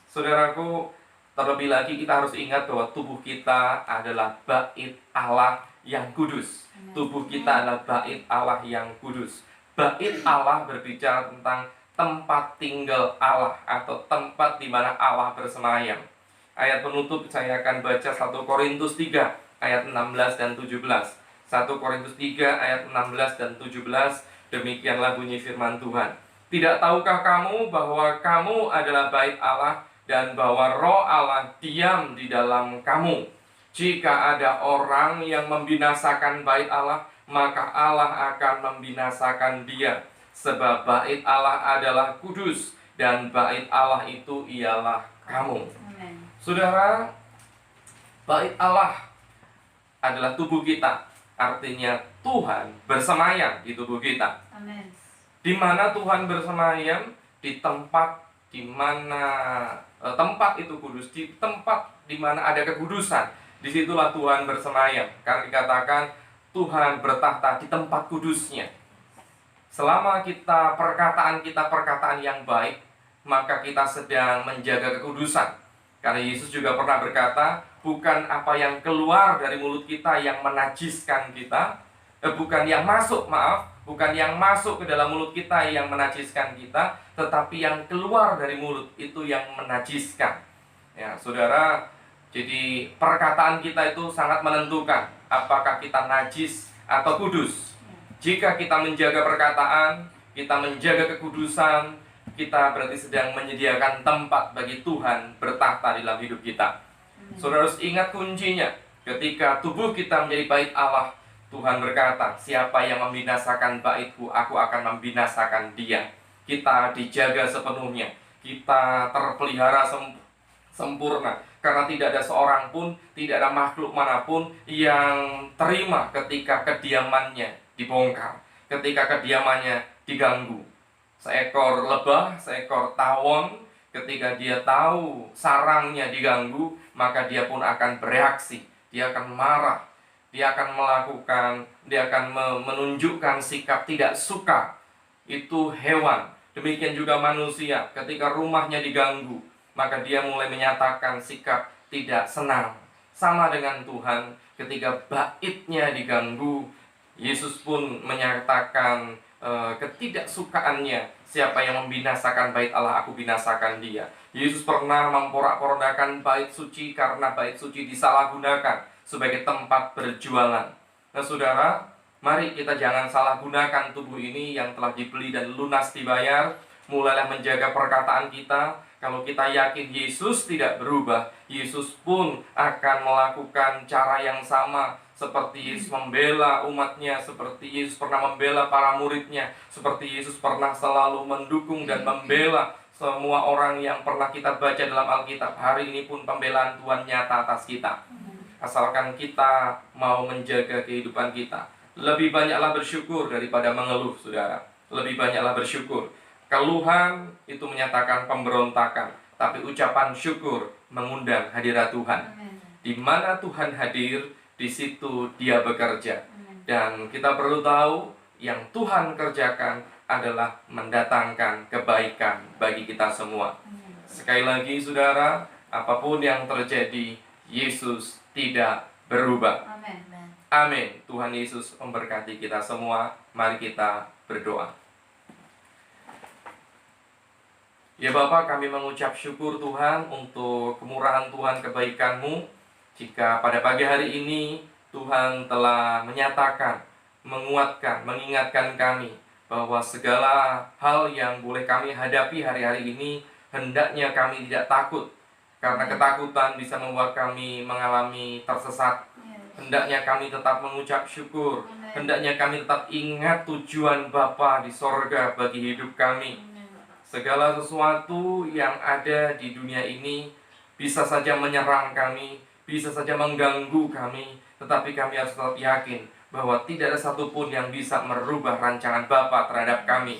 Saudaraku, terlebih lagi kita harus ingat bahwa tubuh kita adalah bait Allah yang kudus. Tubuh kita adalah bait Allah yang kudus. Bait Allah berbicara tentang tempat tinggal Allah atau tempat di mana Allah bersemayam. Ayat penutup saya akan baca 1 Korintus 3 ayat 16 dan 17. 1 Korintus 3 ayat 16 dan 17. Demikianlah bunyi firman Tuhan. Tidak tahukah kamu bahwa kamu adalah bait Allah dan bahwa Roh Allah diam di dalam kamu? Jika ada orang yang membinasakan bait Allah, maka Allah akan membinasakan dia. Sebab bait Allah adalah kudus dan bait Allah itu ialah kamu. Amen. Saudara, bait Allah adalah tubuh kita. Artinya Tuhan bersemayam di tubuh kita. Amen. Di mana Tuhan bersemayam? Di tempat di mana tempat itu kudus, di tempat di mana ada kekudusan. Disitulah Tuhan bersemayam. Karena dikatakan Tuhan bertahta di tempat kudusnya. Selama perkataan kita perkataan yang baik, maka kita sedang menjaga kekudusan. Karena Yesus juga pernah berkata, bukan apa yang keluar dari mulut kita yang menajiskan kita, bukan yang masuk ke dalam mulut kita yang menajiskan kita, tetapi yang keluar dari mulut itu yang menajiskan. Ya, saudara, jadi perkataan kita itu sangat menentukan apakah kita najis atau kudus. Jika kita menjaga perkataan, kita menjaga kekudusan, kita berarti sedang menyediakan tempat bagi Tuhan bertahta dalam hidup kita. Saudara harus ingat kuncinya. Ketika tubuh kita menjadi bait Allah, Tuhan berkata, siapa yang membinasakan baitku, aku akan membinasakan dia. Kita dijaga sepenuhnya. Kita terpelihara sempurna. Karena tidak ada seorang pun, tidak ada makhluk manapun yang terima ketika kediamannya dibongkar, ketika kediamannya diganggu. Seekor lebah, seekor tawon, ketika dia tahu sarangnya diganggu, maka dia pun akan bereaksi. Dia akan marah, dia akan menunjukkan sikap tidak suka. Itu hewan. Demikian juga manusia, ketika rumahnya diganggu, maka dia mulai menyatakan sikap tidak senang. Sama dengan Tuhan, ketika baitnya diganggu, Yesus pun menyatakan ketidaksukaannya. Siapa yang membinasakan bait Allah, aku binasakan dia. Yesus pernah memporak-porandakan bait suci karena bait suci disalahgunakan sebagai tempat berjualan. Nah, saudara, Mari kita jangan salah gunakan tubuh ini yang telah dibeli dan lunas dibayar. Mulailah menjaga perkataan kita. Kalau kita yakin Yesus tidak berubah, Yesus pun akan melakukan cara yang sama. Seperti Yesus membela umatnya, seperti Yesus pernah membela para muridnya, seperti Yesus pernah selalu mendukung dan membela semua orang yang pernah kita baca dalam Alkitab. Hari ini pun pembelaan Tuhan nyata atas kita. Asalkan kita mau menjaga kehidupan kita. Lebih banyaklah bersyukur daripada mengeluh, saudara. Lebih banyaklah bersyukur. Keluhan itu menyatakan pemberontakan, tapi ucapan syukur mengundang hadirat Tuhan. Di mana Tuhan hadir, di situ Dia bekerja. Dan kita perlu tahu yang Tuhan kerjakan adalah mendatangkan kebaikan bagi kita semua. Sekali lagi, saudara, apapun yang terjadi, Yesus tidak berubah. Amin. Tuhan Yesus memberkati kita semua. Mari kita berdoa. Ya Bapa, kami mengucap syukur Tuhan untuk kemurahan Tuhan, kebaikan-Mu. Jika pada pagi hari ini Tuhan telah menyatakan, menguatkan, mengingatkan kami bahwa segala hal yang boleh kami hadapi hari-hari ini, hendaknya kami tidak takut. Karena ketakutan bisa membuat kami mengalami tersesat. Hendaknya kami tetap mengucap syukur. Hendaknya kami tetap ingat tujuan Bapa di sorga bagi hidup kami. Segala sesuatu yang ada di dunia ini bisa saja menyerang kami, bisa saja mengganggu kami, tetapi kami harus tetap yakin bahwa tidak ada satupun yang bisa merubah rancangan Bapa terhadap kami.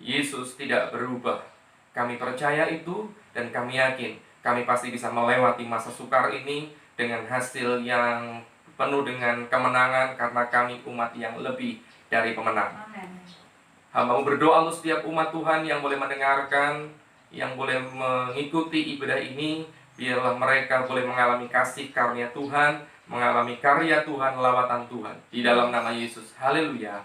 Yesus tidak berubah. Kami percaya itu dan kami yakin kami pasti bisa melewati masa sukar ini dengan hasil yang penuh dengan kemenangan, karena kami umat yang lebih dari pemenang. Hamba berdoa untuk setiap umat Tuhan yang boleh mendengarkan, yang boleh mengikuti ibadah ini. Biarlah mereka boleh mengalami kasih karunia Tuhan, mengalami karya Tuhan, lawatan Tuhan. Di dalam nama Yesus. Haleluya.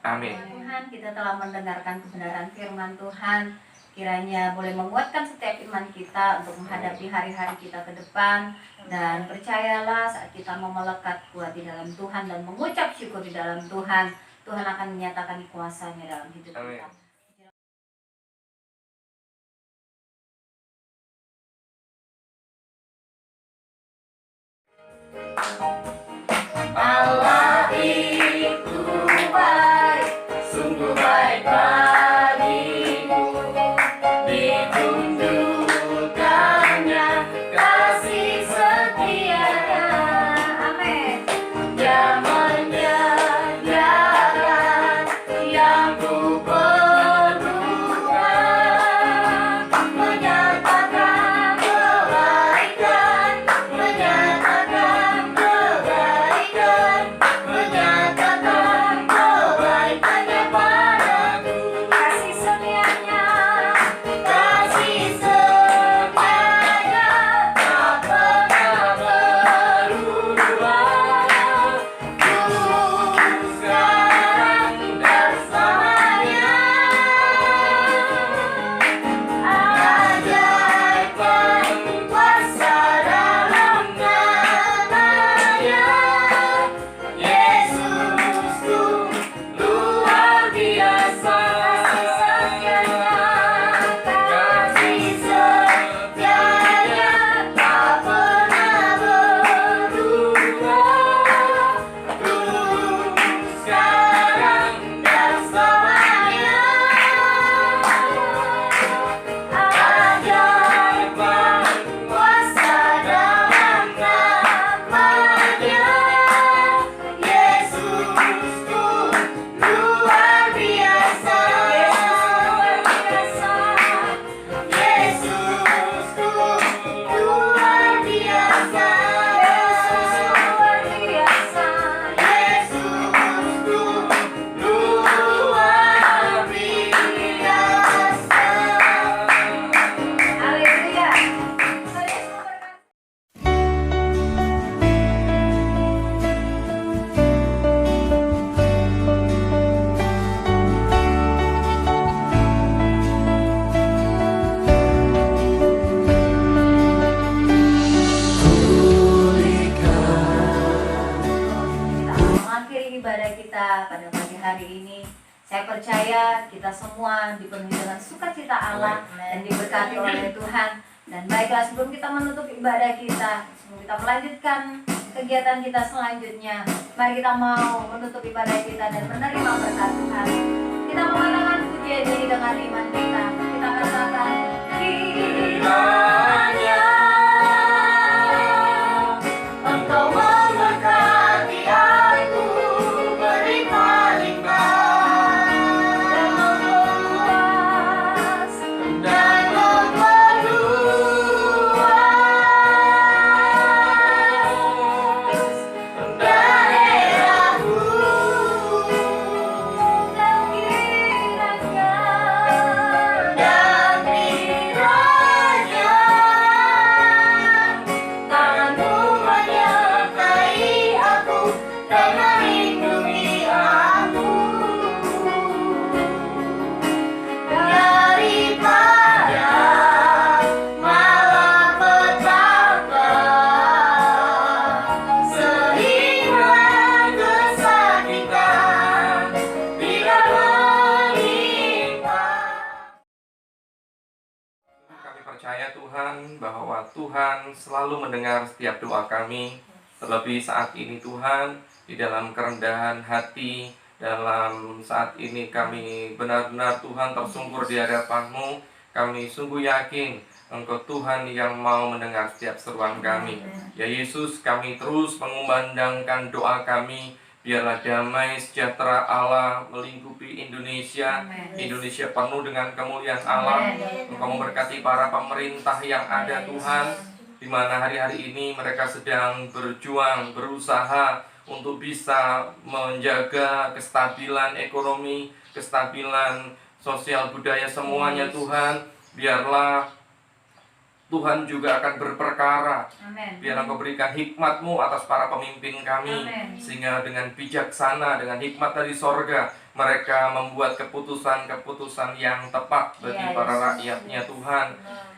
Amin. Tuhan, kita telah mendengarkan kebenaran firman Tuhan. Kiranya boleh menguatkan setiap iman kita untuk menghadapi hari-hari kita ke depan. Dan percayalah, saat kita mau melekat kuat di dalam Tuhan dan mengucap syukur di dalam Tuhan, Tuhan akan menyatakan kuasa-Nya dalam hidup kita. Allah itu baik, sungguh baik bagiku. Ditunjukkannya kasih setianya. Amin. Dia menyediakan yang ku perlukan, menyatakan kebaikan, menyatakan kebaikan, menyatakan kebaikannya padaku. Kasih setianya, Kasih setianya tak pernah berubah. Ku sekarang bersamanya. Ajaib dan kuasa dalam namanya. Yesus tuh luar biasa. Kasih setianya tak pernah berubah. Ku sekarang dan selamanya. Ajaib dan kuasa dalam namanya. Yesus tuh luar biasa. Saya percaya kita semua dipenuhi dengan sukacita Allah dan diberkati oleh Tuhan. Dan baiklah, sebelum kita menutup ibadah kita, sebelum kita melanjutkan kegiatan kita selanjutnya, mari kita mau menutup ibadah kita dan menerima berkat Tuhan. Kita mengatakan pujian ini dengan iman kita. Kita katakan, Kiranya Engkau memberkati aku berlimpah-limpah dan memperluas dan memperluas daerahku dan kiranya dan kiranya tanganmu menyertai aku dan melindungi aku daripada malapetaka sehingga kesakitan tidak menimpa. Kami percaya Tuhan bahwa Tuhan selalu mendengar setiap doa kami. Terlebih saat ini Tuhan, di dalam kerendahan hati, dalam saat ini kami benar-benar Tuhan tersungkur di hadapan-Mu. Kami sungguh yakin Engkau Tuhan yang mau mendengar setiap seruan kami. Ya Yesus, kami terus mengumandangkan doa kami. Biarlah damai sejahtera Allah melingkupi Indonesia. Amen. Indonesia penuh dengan kemuliaan Allah. Engkau memberkati para pemerintah yang ada Tuhan, di mana hari-hari ini mereka sedang berjuang, berusaha untuk bisa menjaga kestabilan ekonomi, kestabilan sosial budaya semuanya Tuhan. Biarlah Tuhan juga akan berperkara. Amin. Biar Engkau berikan hikmat-Mu atas para pemimpin kami, Amin. sehingga dengan bijaksana, dengan hikmat dari sorga, mereka membuat keputusan-keputusan yang tepat bagi Ya, para Yesus. rakyatnya Tuhan.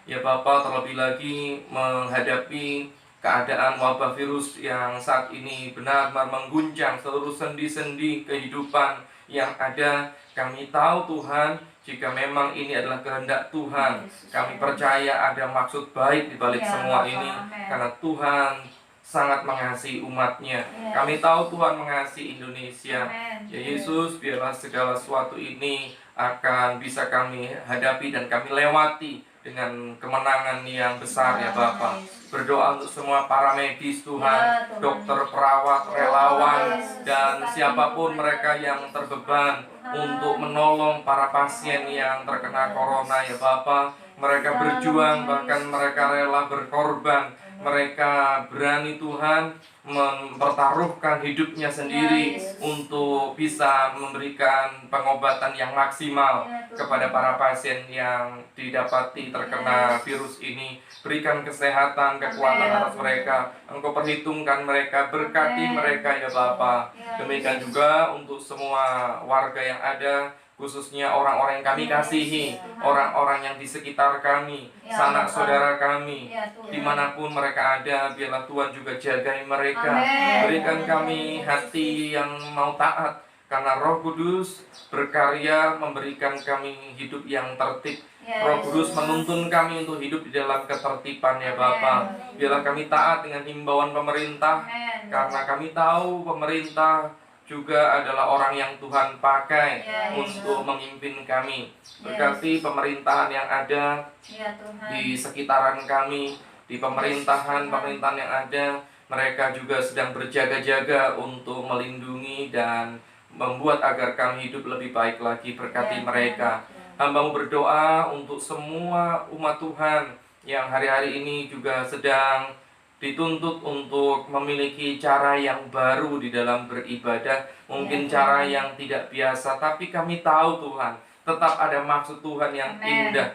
Ya Bapa, terlebih lagi menghadapi keadaan wabah virus yang saat ini benar-benar mengguncang seluruh sendi-sendi kehidupan yang ada. Kami tahu Tuhan, jika memang ini adalah kehendak Tuhan, kami percaya ada maksud baik di balik Ya, semua Bapa. ini, Amin. karena Tuhan sangat mengasihi umatnya. Ya. Kami tahu Tuhan mengasihi Indonesia. Amin. Ya Yesus, biarlah segala sesuatu ini akan bisa kami hadapi dan kami lewati dengan kemenangan yang besar ya Bapa. Berdoa untuk semua para medis Tuhan, Ya, Tuhan. dokter, perawat, relawan, Yesus. dan siapapun mereka yang terbeban untuk menolong para pasien yang terkena corona ya Bapa. Mereka berjuang, bahkan mereka rela berkorban. Mereka berani Tuhan mempertaruhkan hidupnya sendiri Ya, Yesus. untuk bisa memberikan pengobatan yang maksimal Ya, Tuhan. kepada para pasien yang didapati terkena Yes. virus ini. Berikan kesehatan, kekuatan Amin. atas mereka. Engkau perhitungkan mereka, berkati Amin. mereka ya Bapa. Ya, Demikian Yesus. juga untuk semua warga yang ada, khususnya orang-orang yang kami Ya, kasihi, Tuhan. orang-orang yang di sekitar kami, Ya, sanak Bapa. saudara kami, Ya, Tuhan. dimanapun mereka ada, biarlah Tuhan juga jagai mereka. Amin. Berikan kami hati yang mau taat, karena Roh Kudus berkarya memberikan kami hidup yang tertib. Ya, Roh Kudus Yesus. menuntun kami untuk hidup di dalam ketertiban ya Bapa. Amin. Biarlah kami taat dengan himbauan pemerintah, Amin. karena kami tahu pemerintah juga adalah orang yang Tuhan pakai Ya, untuk memimpin kami. Yes. Berkati pemerintahan yang ada Ya, Tuhan. di sekitaran kami, di pemerintahan yang ada, mereka juga sedang berjaga-jaga untuk melindungi dan membuat agar kami hidup lebih baik lagi. Berkati Ya, mereka. Hamba-Mu berdoa untuk semua umat Tuhan yang hari-hari ini juga sedang dituntut untuk memiliki cara yang baru di dalam beribadah, mungkin Ya, cara Tuhan. yang tidak biasa, tapi kami tahu Tuhan, tetap ada maksud Tuhan yang Amin. indah.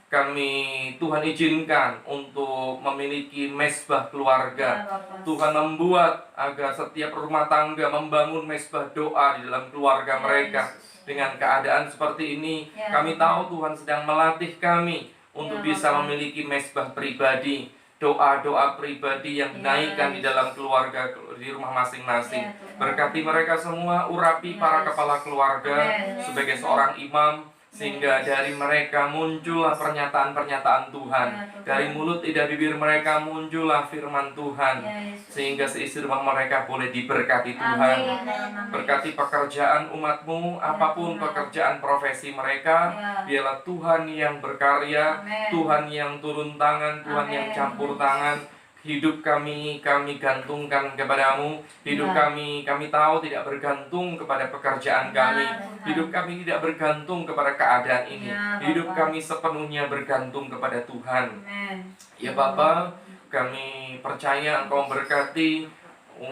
Kami Tuhan izinkan untuk memiliki mesbah keluarga. Ya, Bapa. Tuhan membuat agar setiap rumah tangga membangun mesbah doa di dalam keluarga Ya, mereka. Yesus. Dengan keadaan seperti ini, Ya, kami Tuhan. tahu Tuhan sedang melatih kami untuk Ya, bisa Bapa. memiliki mesbah pribadi. doa-doa pribadi yang Ya, dinaikkan di Yesus. dalam keluarga, di rumah masing-masing. Ya, Tuhan. Berkati mereka semua, urapi Ya, para Yesus. kepala keluarga Amen. sebagai seorang imam, sehingga dari mereka muncullah pernyataan-pernyataan Tuhan. Ya, Tuhan. Dari mulut lidah bibir mereka muncullah firman Tuhan, Ya, Yesus. sehingga seisi rumah mereka boleh diberkati Tuhan. Amin. Berkati pekerjaan umatmu, apapun Tuhan. pekerjaan profesi mereka, Ya. biarlah Tuhan yang berkarya, Amin. Tuhan yang turun tangan, Tuhan yang Amin. campur tangan. Hidup kami gantungkan kepadamu. Hidup Ya. kami tahu tidak bergantung kepada pekerjaan kami. Tuhan. Hidup kami tidak bergantung kepada keadaan ini. Ya, Hidup Bapa. kami sepenuhnya bergantung kepada Tuhan. Amen. Ya Bapa, kami percaya Engkau memberkati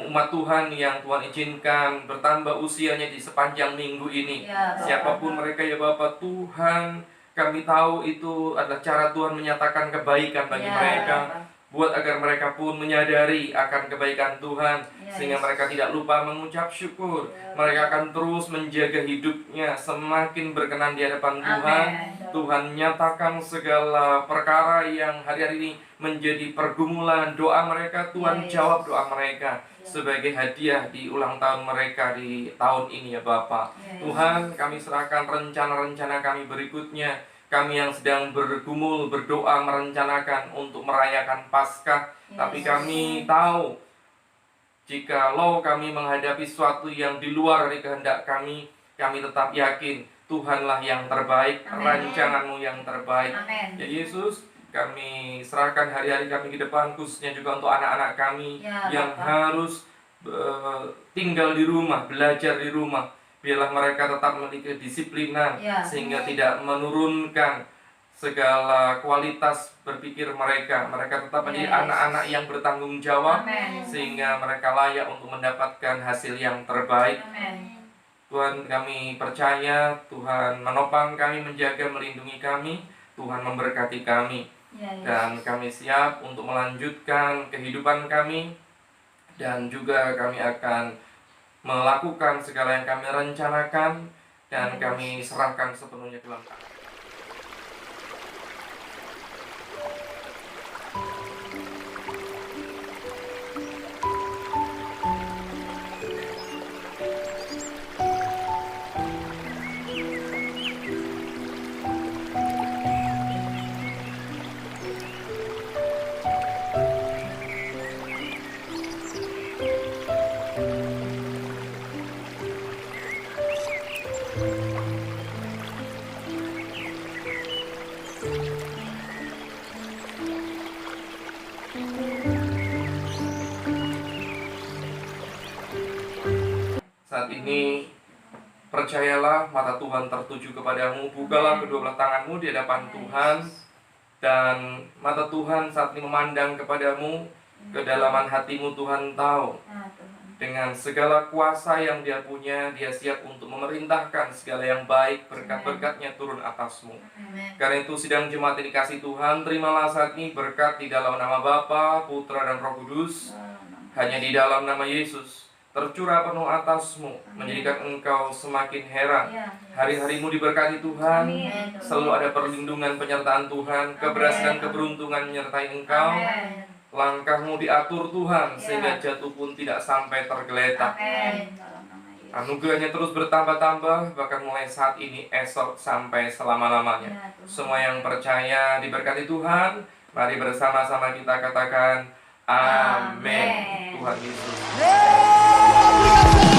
umat Tuhan yang Tuhan izinkan bertambah usianya di sepanjang minggu ini. Ya, Bapa. Siapapun mereka ya Bapa, Tuhan, kami tahu itu adalah cara Tuhan menyatakan kebaikan bagi Ya, mereka. Bapa. Buat agar mereka pun menyadari akan kebaikan Tuhan, Ya, sehingga Yesus. mereka tidak lupa mengucap syukur. Ya, Mereka akan terus menjaga hidupnya semakin berkenan di hadapan Tuhan. Amen. Tuhan nyatakan segala perkara yang hari-hari ini menjadi pergumulan doa mereka. Tuhan Ya, Yesus. jawab doa mereka Ya. sebagai hadiah di ulang tahun mereka di tahun ini ya Bapak. Ya, Yesus. Tuhan, kami serahkan rencana-rencana kami berikutnya. Kami yang sedang bergumul, berdoa, merencanakan untuk merayakan Paskah. Ya, Tapi Yesus. kami tahu, jikalau kami menghadapi sesuatu yang di luar dari kehendak kami tetap yakin Tuhanlah yang terbaik, Amin. rancangan-Mu yang terbaik. Amin. Ya Yesus, kami serahkan hari-hari kami ke depan, khususnya juga untuk anak-anak kami Ya, yang Bapak. harus tinggal di rumah, belajar di rumah. Biarlah mereka tetap memiliki kedisiplinan, Ya. sehingga tidak menurunkan segala kualitas berpikir mereka. Mereka tetap menjadi Yes. anak-anak yang bertanggung jawab, Amin. sehingga mereka layak untuk mendapatkan hasil yang terbaik. Amin. Tuhan, kami percaya Tuhan menopang kami, menjaga, melindungi kami. Tuhan memberkati kami. Ya, Yesus. Dan kami siap untuk melanjutkan kehidupan kami. Dan juga kami akan melakukan segala yang kami rencanakan. Dan kami serahkan sepenuhnya ke dalam tangan. Saat ini percayalah, mata Tuhan tertuju kepadamu. Bukalah kedua belah tanganmu di hadapan Tuhan. Dan mata Tuhan saat ini memandang kepadamu. Kedalaman hatimu Tuhan tahu. Ya, Tuhan. Dengan segala kuasa yang Dia punya, Dia siap untuk memerintahkan segala yang baik. Berkat-berkatnya turun atasmu. Amin. Karena itu sidang jemaat ini kasih Tuhan, terimalah saat ini berkat di dalam nama Bapa, Putra dan Roh Kudus. Hanya di dalam nama Yesus tercurah penuh atasmu, menjadikan engkau semakin heran. Ya. Hari-harimu diberkati Tuhan, Amin. selalu ada perlindungan penyertaan Tuhan, keberhasilan keberuntungan menyertai engkau. Amin. Langkahmu diatur Tuhan, Ya. sehingga jatuh pun tidak sampai tergeletak. Amin. Dalam nama Yesus. Anugerahnya terus bertambah-tambah, bahkan mulai saat ini, esok, sampai selama-lamanya. Ya, Tuhan. Semua yang percaya diberkati Tuhan. Mari bersama-sama kita katakan Amin. Amin. Tuhan Yesus. Haleluya.